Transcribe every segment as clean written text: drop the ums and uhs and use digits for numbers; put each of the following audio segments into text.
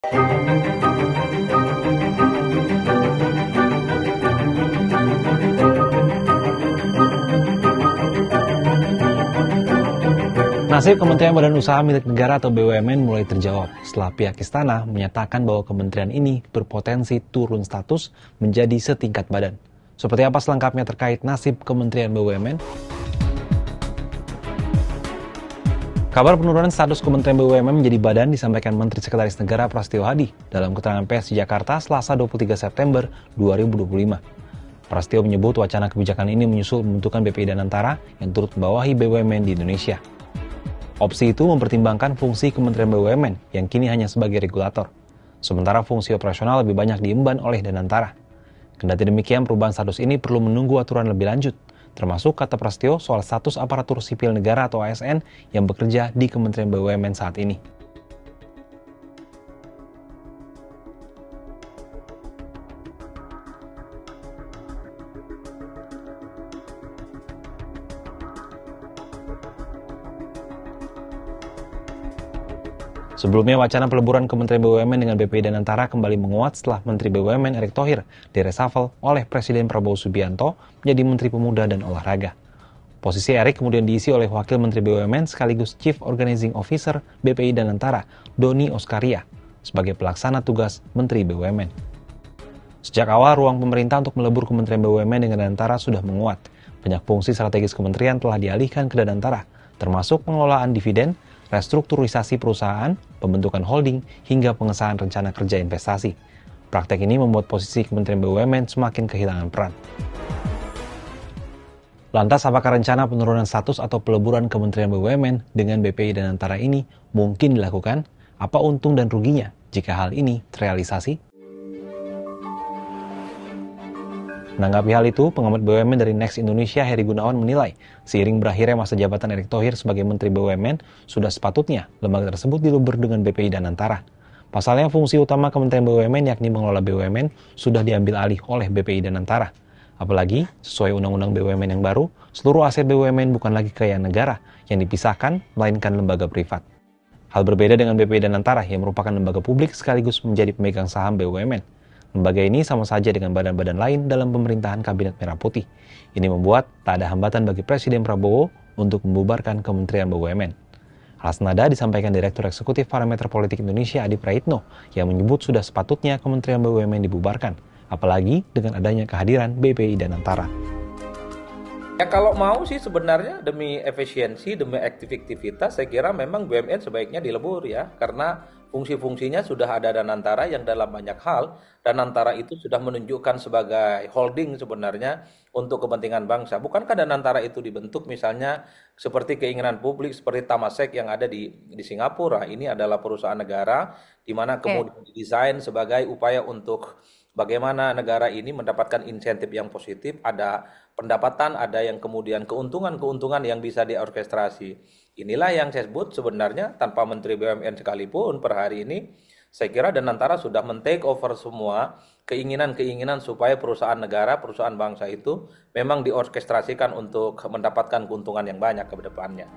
Nasib Kementerian Badan Usaha Milik Negara atau BUMN mulai terjawab setelah pihak istana menyatakan bahwa kementerian ini berpotensi turun status menjadi setingkat badan. Seperti apa selengkapnya terkait nasib Kementerian BUMN? Kabar penurunan status Kementerian BUMN menjadi badan disampaikan Menteri Sekretaris Negara Prasetyo Hadi dalam keterangan pers di Jakarta Selasa 23 September 2025. Prasetyo menyebut wacana kebijakan ini menyusul pembentukan BPI Danantara yang turut membawahi BUMN di Indonesia. Opsi itu mempertimbangkan fungsi Kementerian BUMN yang kini hanya sebagai regulator, sementara fungsi operasional lebih banyak diemban oleh Danantara. Kendati demikian, perubahan status ini perlu menunggu aturan lebih lanjut, termasuk kata Prasetyo soal status aparatur sipil negara atau ASN yang bekerja di Kementerian BUMN saat ini. Sebelumnya, wacana peleburan Kementerian BUMN dengan BPI Danantara kembali menguat setelah Menteri BUMN Erick Thohir diresafel oleh Presiden Prabowo Subianto menjadi Menteri Pemuda dan Olahraga. Posisi Erick kemudian diisi oleh Wakil Menteri BUMN sekaligus Chief Organizing Officer BPI Danantara, Doni Oskaria, sebagai pelaksana tugas Menteri BUMN. Sejak awal, ruang pemerintah untuk melebur Kementerian BUMN dengan Danantara sudah menguat. Banyak fungsi strategis kementerian telah dialihkan ke Danantara, termasuk pengelolaan dividen, restrukturisasi perusahaan, pembentukan holding, hingga pengesahan rencana kerja investasi. Praktek ini membuat posisi Kementerian BUMN semakin kehilangan peran. Lantas, apakah rencana penurunan status atau peleburan Kementerian BUMN dengan BPI Danantara ini mungkin dilakukan? Apa untung dan ruginya jika hal ini terrealisasi? Menanggapi hal itu, pengamat BUMN dari Next Indonesia Heri Gunawan menilai, seiring berakhirnya masa jabatan Erick Thohir sebagai Menteri BUMN, sudah sepatutnya lembaga tersebut dilebur dengan BPI Danantara. Pasalnya, fungsi utama Kementerian BUMN yakni mengelola BUMN sudah diambil alih oleh BPI Danantara. Apalagi, sesuai Undang-Undang BUMN yang baru, seluruh aset BUMN bukan lagi kekayaan negara yang dipisahkan, melainkan lembaga privat. Hal berbeda dengan BPI Danantara yang merupakan lembaga publik sekaligus menjadi pemegang saham BUMN. Lembaga ini sama saja dengan badan-badan lain dalam pemerintahan Kabinet Merah Putih. Ini membuat tak ada hambatan bagi Presiden Prabowo untuk membubarkan Kementerian BUMN. Hal senada disampaikan Direktur Eksekutif Parameter Politik Indonesia Adi Praitno yang menyebut sudah sepatutnya Kementerian BUMN dibubarkan, apalagi dengan adanya kehadiran BPI Danantara. Ya kalau mau sih sebenarnya demi efisiensi, demi aktivitas, saya kira memang BUMN sebaiknya dilebur ya, karena fungsi-fungsinya sudah ada Danantara yang dalam banyak hal, Danantara itu sudah menunjukkan sebagai holding sebenarnya untuk kepentingan bangsa. Bukankah Danantara itu dibentuk misalnya seperti keinginan publik, seperti Temasek yang ada di Singapura, ini adalah perusahaan negara, di mana kemudian didesain sebagai upaya untuk bagaimana negara ini mendapatkan insentif yang positif, ada pendapatan, ada yang kemudian keuntungan-keuntungan yang bisa diorkestrasi. Inilah yang saya sebut sebenarnya tanpa Menteri BUMN sekalipun per hari ini, saya kira Danantara sudah men-take over semua keinginan-keinginan supaya perusahaan negara, perusahaan bangsa itu memang diorkestrasikan untuk mendapatkan keuntungan yang banyak ke depannya.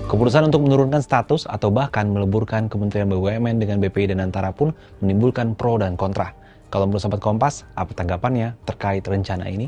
Keputusan untuk menurunkan status atau bahkan meleburkan Kementerian BUMN dengan BPI Danantara pun menimbulkan pro dan kontra. Kalau menurut Sobat Kompas, apa tanggapannya terkait rencana ini?